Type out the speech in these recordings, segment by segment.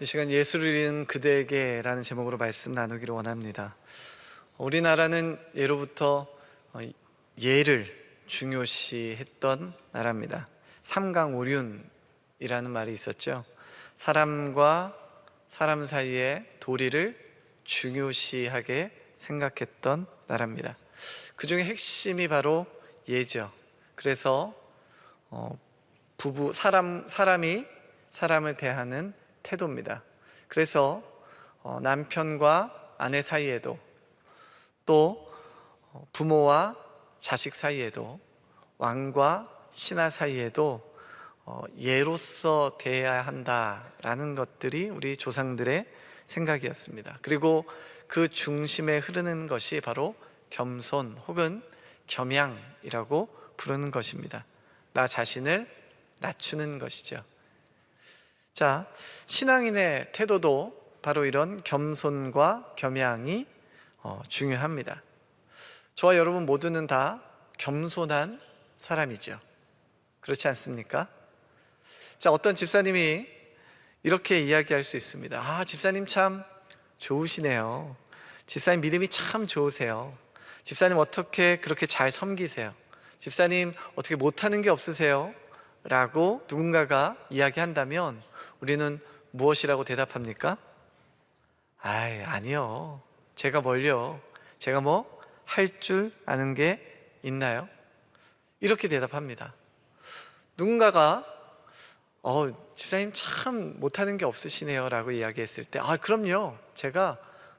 이 시간 예수를 잃은 그대에게라는 제목으로 말씀 나누기를 원합니다. 우리나라는 예로부터 예를 중요시했던 나라입니다. 삼강오륜이라는 말이 있었죠. 사람과 사람 사이의 도리를 중요시하게 생각했던 나라입니다. 그 중에 핵심이 바로 예죠. 그래서 사람이 사람을 대하는 태도입니다. 그래서 남편과 아내 사이에도, 또 부모와 자식 사이에도, 왕과 신하 사이에도 예로서 대해야 한다라는 것들이 우리 조상들의 생각이었습니다. 그리고 그 중심에 흐르는 것이 바로 겸손 혹은 겸양이라고 부르는 것입니다. 나 자신을 낮추는 것이죠. 자, 신앙인의 태도도 바로 이런 겸손과 겸양이 중요합니다. 저와 여러분 모두는 다 겸손한 사람이죠. 그렇지 않습니까? 자, 어떤 집사님이 이렇게 이야기할 수 있습니다. 아, 집사님 참 좋으시네요. 집사님 믿음이 참 좋으세요. 집사님 어떻게 그렇게 잘 섬기세요? 집사님 어떻게 못하는 게 없으세요? 라고 누군가가 이야기한다면 우리는 무엇이라고 대답합니까? 아니요. 제가 뭘요? 제가 뭐 할 줄 아는 게 있나요? 이렇게 대답합니다. 누군가가 집사님 참 못하는 게 없으시네요 라고 이야기했을 때 그럼요. 제가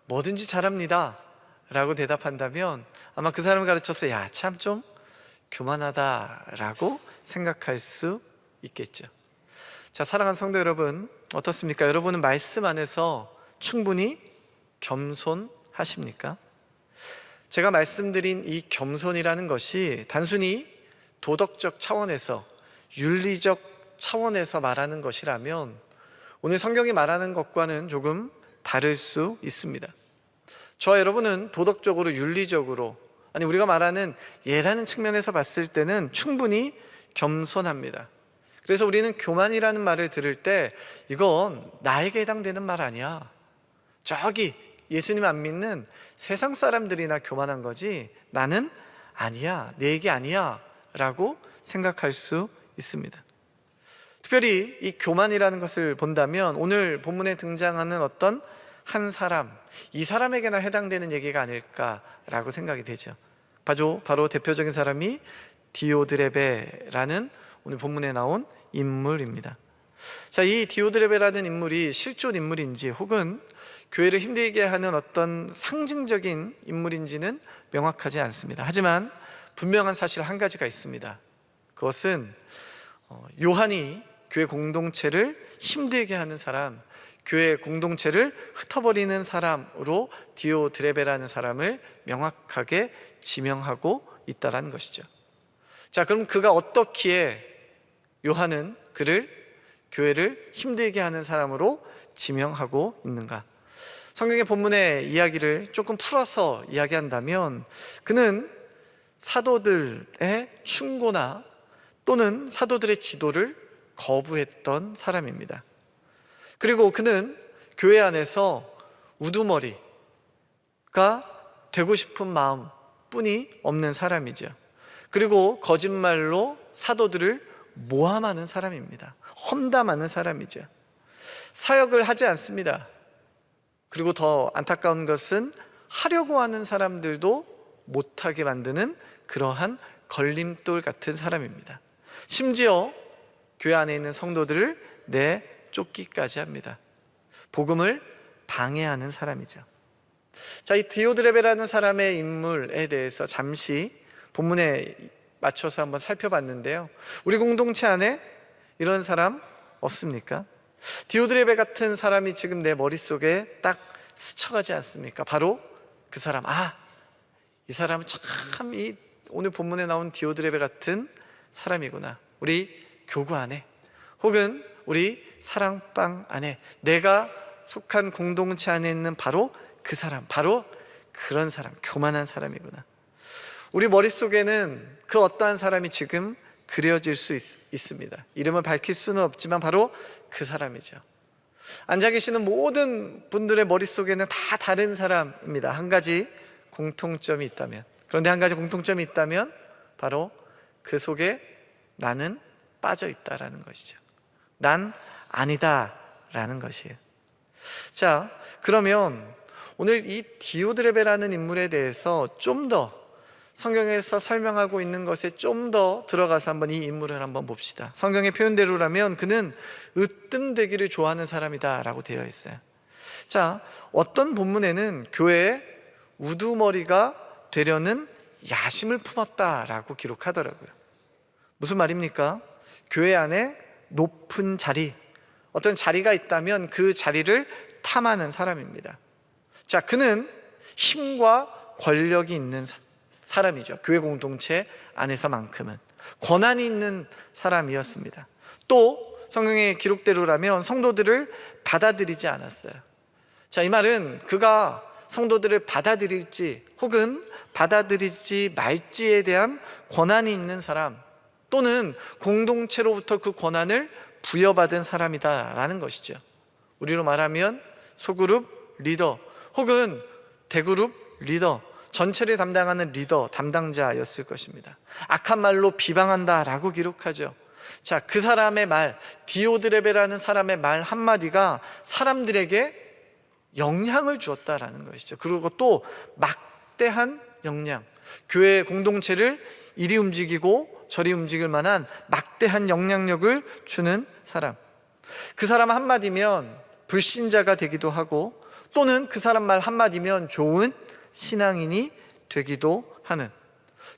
뭐든지 잘합니다 라고 대답한다면 아마 그 사람을 가르쳐서 야, 참 좀 교만하다 라고 생각할 수 있겠죠. 자, 사랑하는 성도 여러분, 어떻습니까? 여러분은 말씀 안에서 충분히 겸손하십니까? 제가 말씀드린 이 겸손이라는 것이 단순히 도덕적 차원에서, 윤리적 차원에서 말하는 것이라면 오늘 성경이 말하는 것과는 조금 다를 수 있습니다. 저와 여러분은 도덕적으로, 윤리적으로, 우리가 말하는 예라는 측면에서 봤을 때는 충분히 겸손합니다. 그래서 우리는 교만이라는 말을 들을 때 이건 나에게 해당되는 말 아니야, 저기 예수님 안 믿는 세상 사람들이나 교만한 거지 나는 아니야, 내 얘기 아니야 라고 생각할 수 있습니다. 특별히 이 교만이라는 것을 본다면 오늘 본문에 등장하는 어떤 한 사람, 이 사람에게나 해당되는 얘기가 아닐까라고 생각이 되죠. 바로 대표적인 사람이 디오드레베라는 오늘 본문에 나온 인물입니다. 자, 이 디오드레베라는 인물이 실존 인물인지 혹은 교회를 힘들게 하는 어떤 상징적인 인물인지는 명확하지 않습니다. 하지만 분명한 사실 한 가지가 있습니다. 그것은 요한이 교회 공동체를 힘들게 하는 사람, 교회 공동체를 흩어버리는 사람으로 디오드레베라는 사람을 명확하게 지명하고 있다는 것이죠. 자, 그럼 그가 어떻기에 요한은 그를 교회를 힘들게 하는 사람으로 지명하고 있는가? 성경의 본문의 이야기를 조금 풀어서 이야기한다면 그는 사도들의 충고나 또는 사도들의 지도를 거부했던 사람입니다. 그리고 그는 교회 안에서 우두머리가 되고 싶은 마음뿐이 없는 사람이죠. 그리고 거짓말로 사도들을 모함하는 사람입니다. 험담하는 사람이죠. 사역을 하지 않습니다. 그리고 더 안타까운 것은 하려고 하는 사람들도 못하게 만드는 그러한 걸림돌 같은 사람입니다. 심지어 교회 안에 있는 성도들을 내쫓기까지 합니다. 복음을 방해하는 사람이죠. 자, 이 디오드레베라는 사람의 인물에 대해서 잠시 본문에 맞춰서 한번 살펴봤는데요. 우리 공동체 안에 이런 사람 없습니까? 디오드레베 같은 사람이 지금 내 머릿속에 딱 스쳐가지 않습니까? 바로 그 사람, 이 사람은 참 오늘 본문에 나온 디오드레베 같은 사람이구나. 우리 교구 안에 혹은 우리 사랑방 안에 내가 속한 공동체 안에 있는 바로 그 사람, 바로 그런 사람, 교만한 사람이구나. 우리 머릿속에는 그 어떠한 사람이 지금 그려질 수 있습니다. 이름을 밝힐 수는 없지만 바로 그 사람이죠. 앉아 계시는 모든 분들의 머릿속에는 다 다른 사람입니다. 한 가지 공통점이 있다면, 그런데 한 가지 공통점이 있다면 바로 그 속에 나는 빠져 있다라는 것이죠. 난 아니다라는 것이에요. 자, 그러면 오늘 이 디오드레베라는 인물에 대해서 좀 더 성경에서 설명하고 있는 것에 좀 더 들어가서 한번 이 인물을 한번 봅시다. 성경의 표현대로라면 그는 으뜸되기를 좋아하는 사람이다 라고 되어 있어요. 자, 어떤 본문에는 교회에 우두머리가 되려는 야심을 품었다라고 기록하더라고요. 무슨 말입니까? 교회 안에 높은 자리, 어떤 자리가 있다면 그 자리를 탐하는 사람입니다. 자, 그는 힘과 권력이 있는 사람이죠. 교회 공동체 안에서만큼은 권한이 있는 사람이었습니다. 또 성경의 기록대로라면 성도들을 받아들이지 않았어요. 자, 이 말은 그가 성도들을 받아들일지 혹은 받아들이지 말지에 대한 권한이 있는 사람, 또는 공동체로부터 그 권한을 부여받은 사람이다라는 것이죠. 우리로 말하면 소그룹 리더 혹은 대그룹 리더, 전체를 담당하는 리더, 담당자였을 것입니다. 악한 말로 비방한다라고 기록하죠. 자, 그 사람의 말, 디오드레베라는 사람의 말 한마디가 사람들에게 영향을 주었다라는 것이죠. 그리고 또 막대한 영향, 교회 공동체를 이리 움직이고 저리 움직일 만한 막대한 영향력을 주는 사람. 그 사람 한마디면 불신자가 되기도 하고, 또는 그 사람 말 한마디면 좋은 신앙인이 되기도 하는,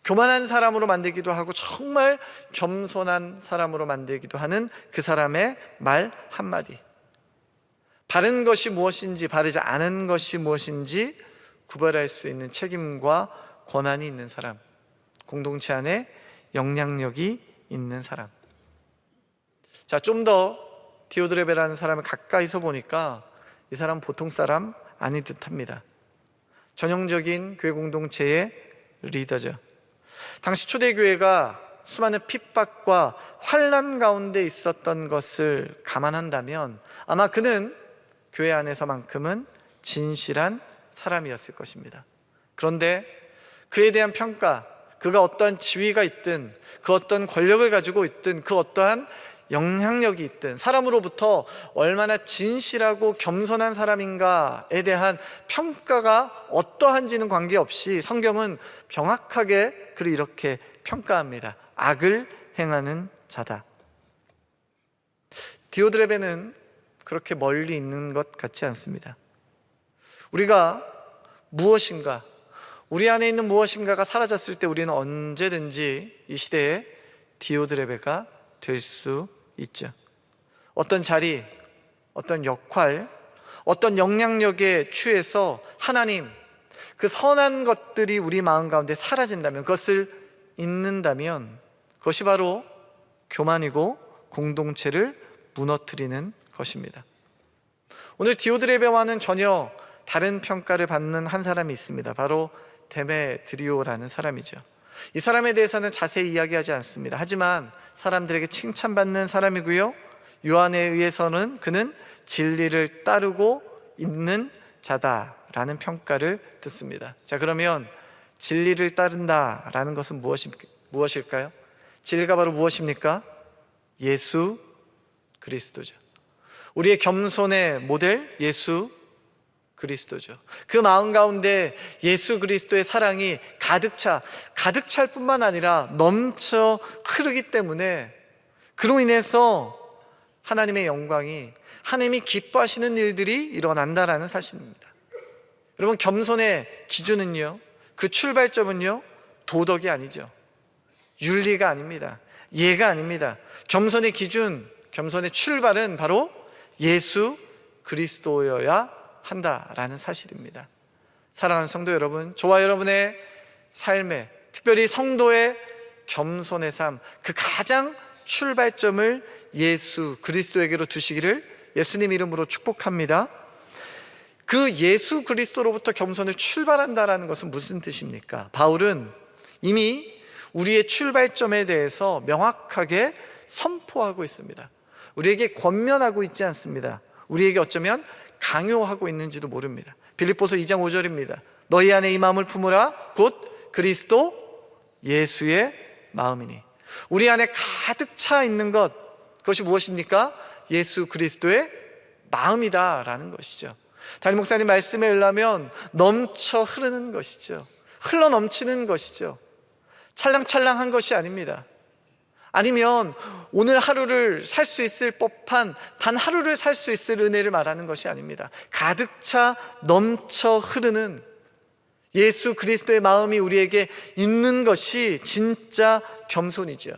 교만한 사람으로 만들기도 하고 정말 겸손한 사람으로 만들기도 하는 그 사람의 말 한마디, 바른 것이 무엇인지 바르지 않은 것이 무엇인지 구별할 수 있는 책임과 권한이 있는 사람, 공동체 안에 영향력이 있는 사람. 자, 좀 더 디오드레베라는 사람을 가까이서 보니까 이 사람 보통 사람 아닌 듯합니다. 전형적인 교회 공동체의 리더죠. 당시 초대교회가 수많은 핍박과 환난 가운데 있었던 것을 감안한다면 아마 그는 교회 안에서만큼은 진실한 사람이었을 것입니다. 그런데 그에 대한 평가, 그가 어떠한 지위가 있든, 그 어떤 권력을 가지고 있든, 그 어떠한 영향력이 있든, 사람으로부터 얼마나 진실하고 겸손한 사람인가에 대한 평가가 어떠한지는 관계없이 성경은 정확하게 그를 이렇게 평가합니다. 악을 행하는 자다. 디오드레베는 그렇게 멀리 있는 것 같지 않습니다. 우리가 무엇인가, 우리 안에 있는 무엇인가가 사라졌을 때 우리는 언제든지 이 시대에 디오드레베가 될 수 있죠. 어떤 자리, 어떤 역할, 어떤 영향력에 취해서 하나님, 그 선한 것들이 우리 마음 가운데 사라진다면, 그것을 잊는다면 그것이 바로 교만이고 공동체를 무너뜨리는 것입니다. 오늘 디오드레베와는 전혀 다른 평가를 받는 한 사람이 있습니다. 바로 데메드리오라는 사람이죠. 이 사람에 대해서는 자세히 이야기하지 않습니다. 하지만 사람들에게 칭찬받는 사람이고요, 요한에 의해서는 그는 진리를 따르고 있는 자다라는 평가를 듣습니다. 자, 그러면 진리를 따른다라는 것은 무엇일까요? 진리가 바로 무엇입니까? 예수 그리스도죠. 우리의 겸손의 모델 예수 그리스도죠. 그 마음 가운데 예수 그리스도의 사랑이 가득 찰 뿐만 아니라 넘쳐 흐르기 때문에, 그로 인해서 하나님의 영광이, 하나님이 기뻐하시는 일들이 일어난다라는 사실입니다. 여러분, 겸손의 기준은요, 그 출발점은요, 도덕이 아니죠. 윤리가 아닙니다. 예가 아닙니다. 겸손의 기준, 겸손의 출발은 바로 예수 그리스도여야 한다라는 사실입니다. 사랑하는 성도 여러분, 저와 여러분의 삶에, 특별히 성도의 겸손의 삶, 그 가장 출발점을 예수 그리스도에게로 두시기를 예수님 이름으로 축복합니다. 그 예수 그리스도로부터 겸손을 출발한다라는 것은 무슨 뜻입니까? 바울은 이미 우리의 출발점에 대해서 명확하게 선포하고 있습니다. 우리에게 권면하고 있지 않습니다. 우리에게 어쩌면 강요하고 있는지도 모릅니다. 빌립보서 2장 5절입니다. 너희 안에 이 마음을 품으라 곧 그리스도 예수의 마음이니. 우리 안에 가득 차 있는 것, 그것이 무엇입니까? 예수 그리스도의 마음이다라는 것이죠. 담임 목사님 말씀에 의하면 넘쳐 흐르는 것이죠. 흘러 넘치는 것이죠. 찰랑찰랑한 것이 아닙니다. 아니면 오늘 하루를 살 수 있을 법한 단 하루를 살 수 있을 은혜를 말하는 것이 아닙니다. 가득 차 넘쳐 흐르는 예수 그리스도의 마음이 우리에게 있는 것이 진짜 겸손이죠.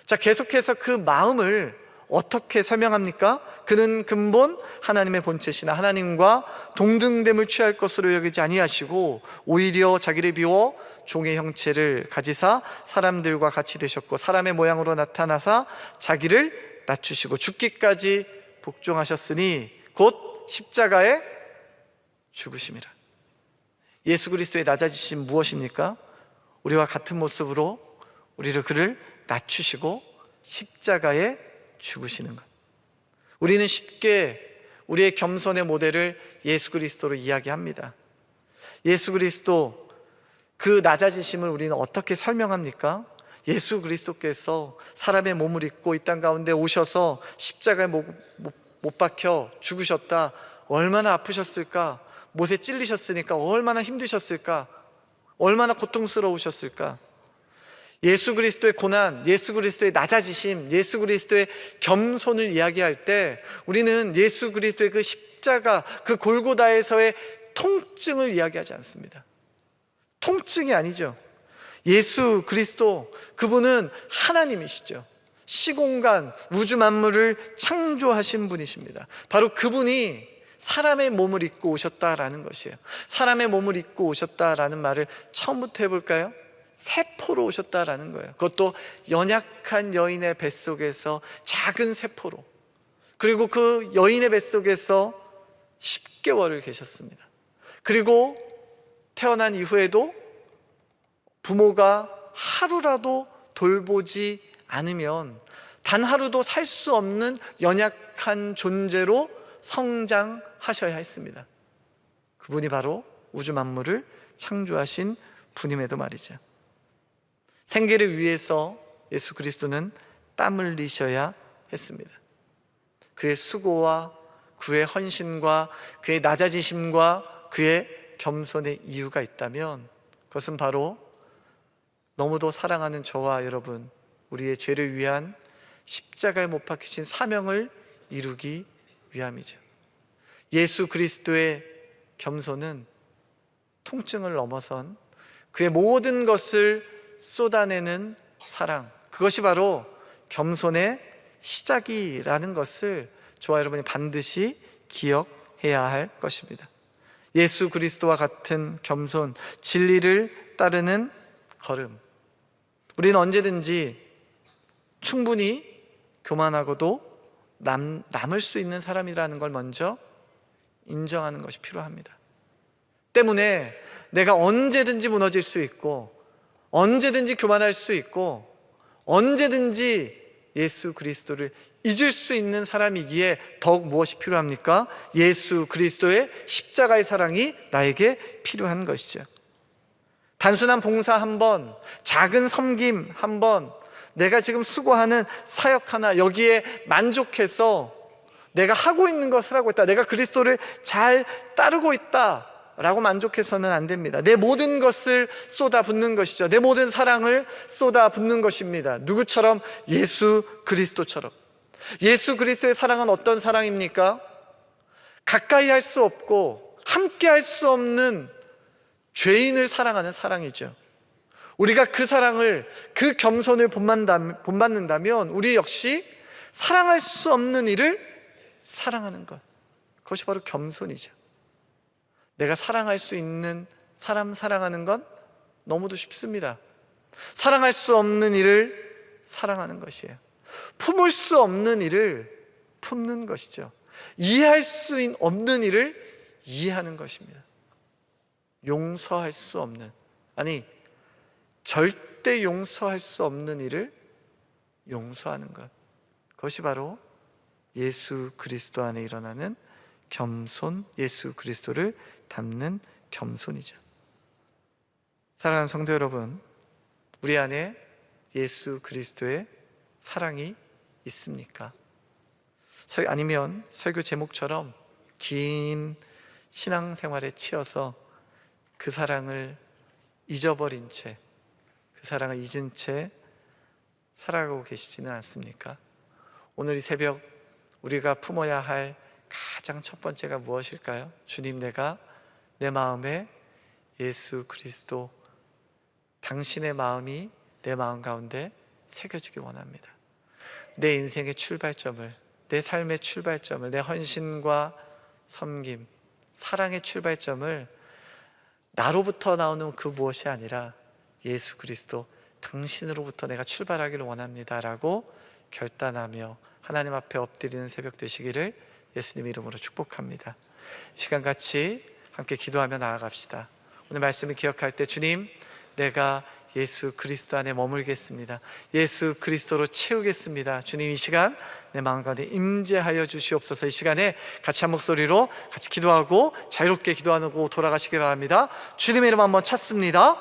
자, 계속해서 그 마음을 어떻게 설명합니까? 그는 근본 하나님의 본체시나 하나님과 동등됨을 취할 것으로 여기지 아니하시고 오히려 자기를 비워 종의 형체를 가지사 사람들과 같이 되셨고 사람의 모양으로 나타나사 자기를 낮추시고 죽기까지 복종하셨으니 곧 십자가에 죽으심이라. 예수 그리스도의 낮아지심 무엇입니까? 우리와 같은 모습으로 그를 낮추시고 십자가에 죽으시는 것. 우리는 쉽게 우리의 겸손의 모델을 예수 그리스도로 이야기합니다. 예수 그리스도 그 낮아지심을 우리는 어떻게 설명합니까? 예수 그리스도께서 사람의 몸을 입고 이 땅 가운데 오셔서 십자가에 못 박혀 죽으셨다. 얼마나 아프셨을까? 못에 찔리셨으니까 얼마나 힘드셨을까? 얼마나 고통스러우셨을까? 예수 그리스도의 고난, 예수 그리스도의 낮아지심, 예수 그리스도의 겸손을 이야기할 때 우리는 예수 그리스도의 그 십자가, 그 골고다에서의 통증을 이야기하지 않습니다. 통증이 아니죠. 예수 그리스도, 그분은 하나님이시죠. 시공간, 우주 만물을 창조하신 분이십니다. 바로 그분이 사람의 몸을 입고 오셨다라는 것이에요. 사람의 몸을 입고 오셨다라는 말을 처음부터 해볼까요? 세포로 오셨다라는 거예요. 그것도 연약한 여인의 뱃속에서 작은 세포로. 그리고 그 여인의 뱃속에서 10개월을 계셨습니다. 그리고 태어난 이후에도 부모가 하루라도 돌보지 않으면 단 하루도 살 수 없는 연약한 존재로 성장하셔야 했습니다. 그분이 바로 우주 만물을 창조하신 분임에도 말이죠. 생계를 위해서 예수 그리스도는 땀 흘리셔야 했습니다. 그의 수고와 그의 헌신과 그의 낮아지심과 그의 겸손의 이유가 있다면 그것은 바로 너무도 사랑하는 저와 여러분, 우리의 죄를 위한 십자가에 못 박히신 사명을 이루기 위함이죠. 예수 그리스도의 겸손은 통증을 넘어선 그의 모든 것을 쏟아내는 사랑, 그것이 바로 겸손의 시작이라는 것을 저와 여러분이 반드시 기억해야 할 것입니다. 예수 그리스도와 같은 겸손, 진리를 따르는 걸음. 우리는 언제든지 충분히 교만하고도 남을 수 있는 사람이라는 걸 먼저 인정하는 것이 필요합니다. 때문에 내가 언제든지 무너질 수 있고 언제든지 교만할 수 있고 언제든지 예수 그리스도를 잊을 수 있는 사람이기에 더욱 무엇이 필요합니까? 예수 그리스도의 십자가의 사랑이 나에게 필요한 것이죠. 단순한 봉사 한 번, 작은 섬김 한 번, 내가 지금 수고하는 사역 하나, 여기에 만족해서 내가 하고 있는 것을 하고 있다, 내가 그리스도를 잘 따르고 있다 라고 만족해서는 안 됩니다. 내 모든 것을 쏟아붓는 것이죠. 내 모든 사랑을 쏟아붓는 것입니다. 누구처럼? 예수 그리스도처럼. 예수 그리스도의 사랑은 어떤 사랑입니까? 가까이 할 수 없고 함께 할 수 없는 죄인을 사랑하는 사랑이죠. 우리가 그 사랑을, 그 겸손을 본받는다면 우리 역시 사랑할 수 없는 이를 사랑하는 것, 그것이 바로 겸손이죠. 내가 사랑할 수 있는 사람 사랑하는 건 너무도 쉽습니다. 사랑할 수 없는 이를 사랑하는 것이에요. 품을 수 없는 이를 품는 것이죠. 이해할 수 없는 이를 이해하는 것입니다. 용서할 수 없는, 아니 절대 용서할 수 없는 일을 용서하는 것, 그것이 바로 예수 그리스도 안에 일어나는 겸손, 예수 그리스도를 닮는 겸손이죠. 사랑하는 성도 여러분, 우리 안에 예수 그리스도의 사랑이 있습니까? 아니면 설교 제목처럼 긴 신앙생활에 치여서 그 사랑을 잊어버린 채, 그 사랑을 잊은 채 살아가고 계시지는 않습니까? 오늘 이 새벽 우리가 품어야 할 가장 첫 번째가 무엇일까요? 주님, 내가 내 마음에 예수 그리스도, 당신의 마음이 내 마음 가운데 새겨지기 원합니다. 내 인생의 출발점을, 내 삶의 출발점을, 내 헌신과 섬김, 사랑의 출발점을 나로부터 나오는 그 무엇이 아니라 예수 그리스도, 당신으로부터 내가 출발하기를 원합니다 라고 결단하며 하나님 앞에 엎드리는 새벽 되시기를 예수님 이름으로 축복합니다. 이 시간 같이 함께 기도하며 나아갑시다. 오늘 말씀을 기억할 때, 주님, 내가 예수 그리스도 안에 머물겠습니다. 예수 그리스도로 채우겠습니다. 주님, 이 시간 내 마음 가운데 임재하여 주시옵소서. 이 시간에 같이 한 목소리로 같이 기도하고 자유롭게 기도하고 돌아가시기 바랍니다. 주님의 이름 한번 찾습니다.